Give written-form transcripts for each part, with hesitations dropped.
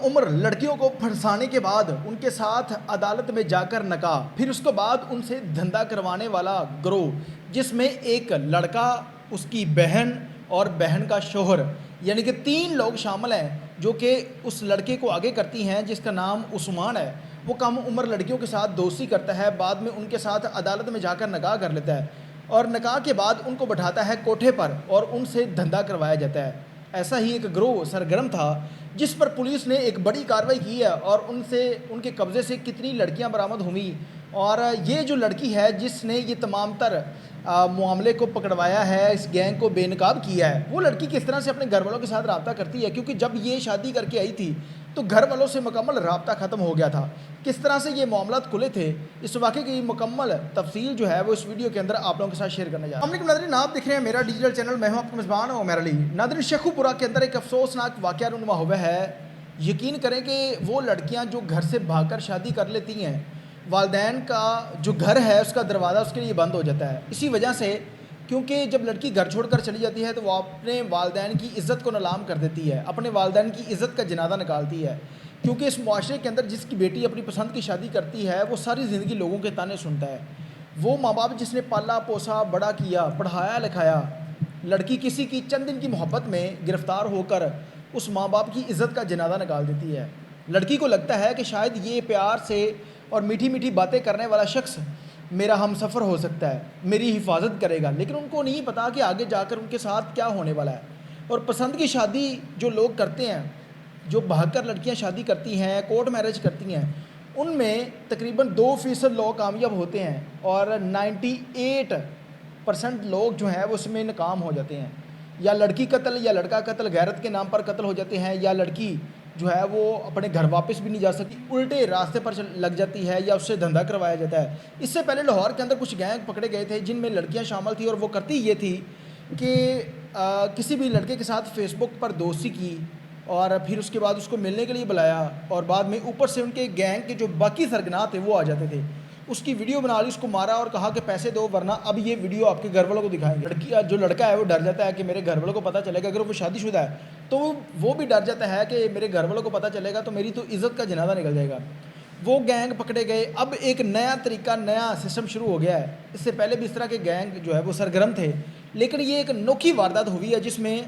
عمر لڑکیوں کو پھنسانے کے بعد ان کے ساتھ عدالت میں جا کر نکاح، پھر اس کے بعد ان سے دھندا کروانے والا گروہ، جس میں ایک لڑکا، اس کی بہن اور بہن کا شوہر، یعنی کہ 3 لوگ شامل ہیں جو کہ اس لڑکے کو آگے کرتی ہیں، جس کا نام عثمان ہے۔ وہ کم عمر لڑکیوں کے ساتھ دوستی کرتا ہے، بعد میں ان کے ساتھ عدالت میں جا کر نکاح کر لیتا ہے اور نکاح کے بعد ان کو بٹھاتا ہے کوٹھے پر اور ان سے دھندا کروایا جاتا ہے۔ ایسا ہی ایک گروہ سرگرم تھا جس پر پولیس نے ایک بڑی کارروائی کی ہے اور ان کے قبضے سے کتنی لڑکیاں برآمد ہوئیں، اور یہ جو لڑکی ہے جس نے یہ تمام تر معاملے کو پکڑوایا ہے، اس گینگ کو بے نقاب کیا ہے، وہ لڑکی کس طرح سے اپنے گھر والوں کے ساتھ رابطہ کرتی ہے، کیونکہ جب یہ شادی کر کے آئی تھی تو گھر والوں سے مکمل رابطہ ختم ہو گیا تھا۔ کس طرح سے یہ معاملات کھلے تھے، اس واقعے کی مکمل تفصیل جو ہے وہ اس ویڈیو کے اندر آپ لوگوں کے ساتھ شیئر کرنے جا رہا ہوں۔ السلام علیکم ناظرین، آپ دیکھ رہے ہیں میرا ڈیجیٹل چینل، میں ہوں آپ کا میزبان عمیر علی۔ ناظرین، شیخو پورہ کے اندر ایک افسوسناک واقعہ رونما ہوا ہے۔ یقین کریں کہ وہ لڑکیاں جو گھر سے بھاگ کر شادی کر لیتی ہیں، والدین کا جو گھر ہے اس کا دروازہ اس کے لیے بند ہو جاتا ہے، اسی وجہ سے، کیونکہ جب لڑکی گھر چھوڑ کر چلی جاتی ہے تو وہ اپنے والدین کی عزت کو نیلام کر دیتی ہے، اپنے والدین کی عزت کا جنازہ نکالتی ہے، کیونکہ اس معاشرے کے اندر جس کی بیٹی اپنی پسند کی شادی کرتی ہے وہ ساری زندگی لوگوں کے تانے سنتا ہے۔ وہ ماں باپ جس نے پالا پوسا، بڑا کیا، پڑھایا لکھایا، لڑکی کسی کی چند دن کی محبت میں گرفتار ہو کر اس ماں باپ کی عزت کا جنازہ نکال دیتی ہے۔ لڑکی کو لگتا ہے کہ شاید یہ پیار سے اور میٹھی میٹھی باتیں کرنے والا شخص میرا ہم سفر ہو سکتا ہے، میری حفاظت کرے گا، لیکن ان کو نہیں پتا کہ آگے جا کر ان کے ساتھ کیا ہونے والا ہے۔ اور پسند کی شادی جو لوگ کرتے ہیں، جو بھاگ کر لڑکیاں شادی کرتی ہیں، کورٹ میرج کرتی ہیں، ان میں تقریباً 2% لوگ کامیاب ہوتے ہیں اور 98% لوگ جو ہیں وہ اس میں ناکام ہو جاتے ہیں۔ یا لڑکی قتل یا لڑکا قتل، غیرت کے نام پر قتل ہو جاتے ہیں، یا لڑکی جو ہے وہ اپنے گھر واپس بھی نہیں جا سکتی، الٹے راستے پر لگ جاتی ہے یا اس سے دھندا کروایا جاتا ہے۔ اس سے پہلے لاہور کے اندر کچھ گینگ پکڑے گئے تھے جن میں لڑکیاں شامل تھیں، اور وہ کرتی یہ تھی کہ کسی بھی لڑکے کے ساتھ فیس بک پر دوستی کی اور پھر اس کے بعد اس کو ملنے کے لیے بلایا، اور بعد میں اوپر سے ان کے گینگ کے جو باقی سرگنا تھے وہ آ جاتے تھے، اس کی ویڈیو بنا لی، اس کو مارا اور کہا کہ پیسے دو ورنہ اب یہ ویڈیو آپ کے گھر والوں کو دکھائیں گے۔ جو لڑکا ہے وہ ڈر جاتا ہے کہ میرے گھر والوں کو پتہ چلے گا، اگر وہ شادی شدہ ہے تو وہ بھی ڈر جاتا ہے کہ میرے گھر والوں کو پتہ چلے گا تو میری تو عزت کا جنازہ نکل جائے گا۔ وہ گینگ پکڑے گئے۔ اب ایک نیا طریقہ، نیا سسٹم شروع ہو گیا ہے۔ اس سے پہلے بھی اس طرح کے گینگ جو ہے وہ سرگرم تھے، لیکن یہ ایک انوکھی واردات ہوئی ہے جس میں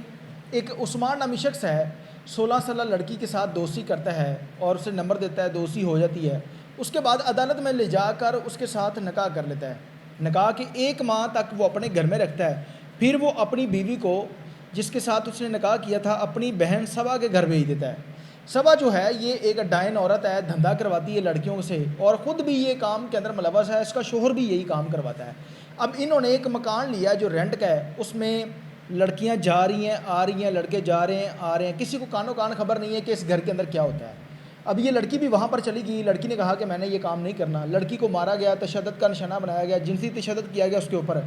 ایک عثمان نامی شخص ہے، 16 سالہ لڑکی کے ساتھ دوستی کرتا ہے اور اسے نمبر دیتا ہے، دوستی ہو جاتی ہے، اس کے بعد عدالت میں لے جا کر اس کے ساتھ نکاح کر لیتا ہے۔ نکاح کے 1 ماہ تک وہ اپنے گھر میں رکھتا ہے، پھر وہ اپنی بیوی کو، جس کے ساتھ اس نے نکاح کیا تھا، اپنی بہن صبا کے گھر بھیج دیتا ہے۔ صبا جو ہے یہ ایک ڈائن عورت ہے، دھندا کرواتی ہے لڑکیوں سے اور خود بھی یہ کام کے اندر ملوث ہے، اس کا شوہر بھی یہی کام کرواتا ہے۔ اب انہوں نے ایک مکان لیا جو رینٹ کا ہے، اس میں لڑکیاں جا رہی ہیں آ رہی ہیں، لڑکے جا رہے ہیں آ رہے ہیں، کسی کو کانوں کان خبر نہیں ہے کہ اس گھر کے اندر کیا ہوتا ہے۔ اب یہ لڑکی بھی وہاں پر چلی گئی، لڑکی نے کہا کہ میں نے یہ کام نہیں کرنا، لڑکی کو مارا گیا، تشدد کا نشانہ بنایا گیا، جنسی تشدد کیا گیا اس کے اوپر،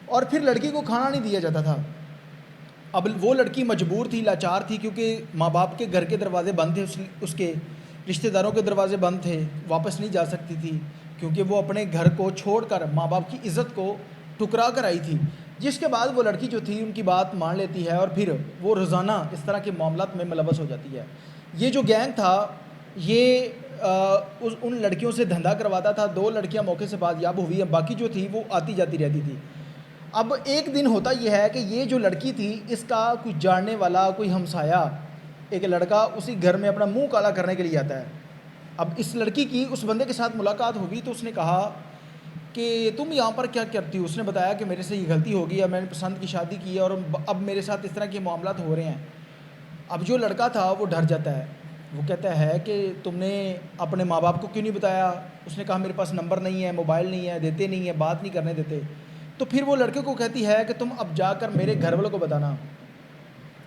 اور پھر لڑکی کو کھانا نہیں دیا جاتا تھا۔ اب وہ لڑکی مجبور تھی، لاچار تھی، کیونکہ ماں باپ کے گھر کے دروازے بند تھے، اس کے رشتہ داروں کے دروازے بند تھے، واپس نہیں جا سکتی تھی، کیونکہ وہ اپنے گھر کو چھوڑ کر ماں باپ کی عزت کو ٹکرا کر آئی تھی۔ جس کے بعد وہ لڑکی جو تھی ان کی بات مان لیتی ہے اور پھر وہ روزانہ اس طرح کے معاملات میں ملوث ہو جاتی ہے۔ یہ جو گینگ تھا یہ ان لڑکیوں سے دھندا کرواتا تھا۔ 2 لڑکیاں موقع سے بازیاب ہوئی ہیں، باقی جو تھی وہ آتی جاتی رہتی تھی۔ اب ایک دن ہوتا یہ ہے کہ یہ جو لڑکی تھی اس کا کوئی جاننے والا، کوئی ہمسایہ، ایک لڑکا اسی گھر میں اپنا منہ کالا کرنے کے لیے آتا ہے۔ اب اس لڑکی کی اس بندے کے ساتھ ملاقات ہوگی تو اس نے کہا کہ تم یہاں پر کیا کرتی ہو؟ اس نے بتایا کہ میرے سے یہ غلطی ہو گئی ہے، میں نے پسند کی شادی کی ہے اور اب میرے ساتھ اس طرح کے معاملات ہو رہے ہیں۔ اب جو لڑکا تھا وہ ڈر جاتا ہے، وہ کہتا ہے کہ تم نے اپنے ماں باپ کو کیوں نہیں بتایا؟ اس نے کہا میرے پاس نمبر نہیں ہے، موبائل نہیں ہے، دیتے نہیں ہیں، بات نہیں کرنے دیتے۔ تو پھر وہ لڑکے کو کہتی ہے کہ تم اب جا کر میرے گھر والوں کو بتانا۔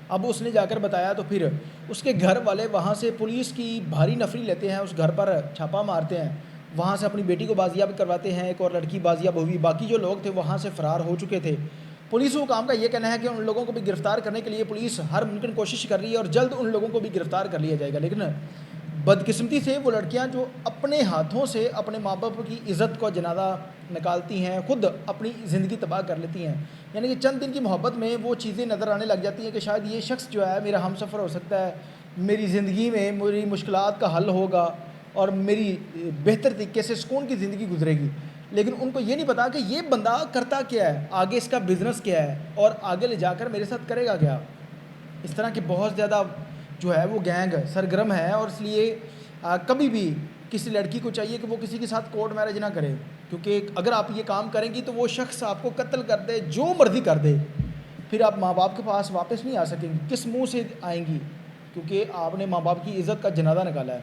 اب اس نے جا کر بتایا تو پھر اس کے گھر والے وہاں سے پولیس کی بھاری نفری لیتے ہیں، اس گھر پر چھاپا مارتے ہیں، وہاں سے اپنی بیٹی کو بازیاب کرواتے ہیں، ایک اور لڑکی بازیاب ہوئی، باقی جو لوگ تھے وہاں سے فرار ہو چکے تھے۔ پولیس حکام کا یہ کہنا ہے کہ ان لوگوں کو بھی گرفتار کرنے کے لیے پولیس ہر ممکن کوشش کر رہی ہے اور جلد ان لوگوں کو بھی گرفتار کر لیا جائے گا، لیکن بدقسمتی سے وہ لڑکیاں جو اپنے ہاتھوں سے اپنے ماں باپ کی عزت کو جنازہ نکالتی ہیں، خود اپنی زندگی تباہ کر لیتی ہیں، یعنی کہ چند دن کی محبت میں وہ چیزیں نظر آنے لگ جاتی ہیں کہ شاید یہ شخص جو ہے میرا ہم سفر ہو سکتا ہے، میری زندگی میں میری مشکلات کا حل ہوگا اور میری بہتر طریقے سے سکون کی زندگی گزرے گی. لیکن ان کو یہ نہیں پتا کہ یہ بندہ کرتا کیا ہے, آگے اس کا بزنس کیا ہے, اور آگے لے جا کر میرے ساتھ کرے گا کیا. اس طرح کے بہت زیادہ جو ہے وہ گینگ سرگرم ہے, اور اس لیے کبھی بھی کسی لڑکی کو چاہیے کہ وہ کسی کے ساتھ کورٹ میرج نہ کرے, کیونکہ اگر آپ یہ کام کریں گی تو وہ شخص آپ کو قتل کر دے, جو مرضی کر دے, پھر آپ ماں باپ کے پاس واپس نہیں آ سکیں گی. کس منہ سے آئیں گی, کیونکہ آپ نے ماں باپ کی عزت کا جنازہ نکالا ہے.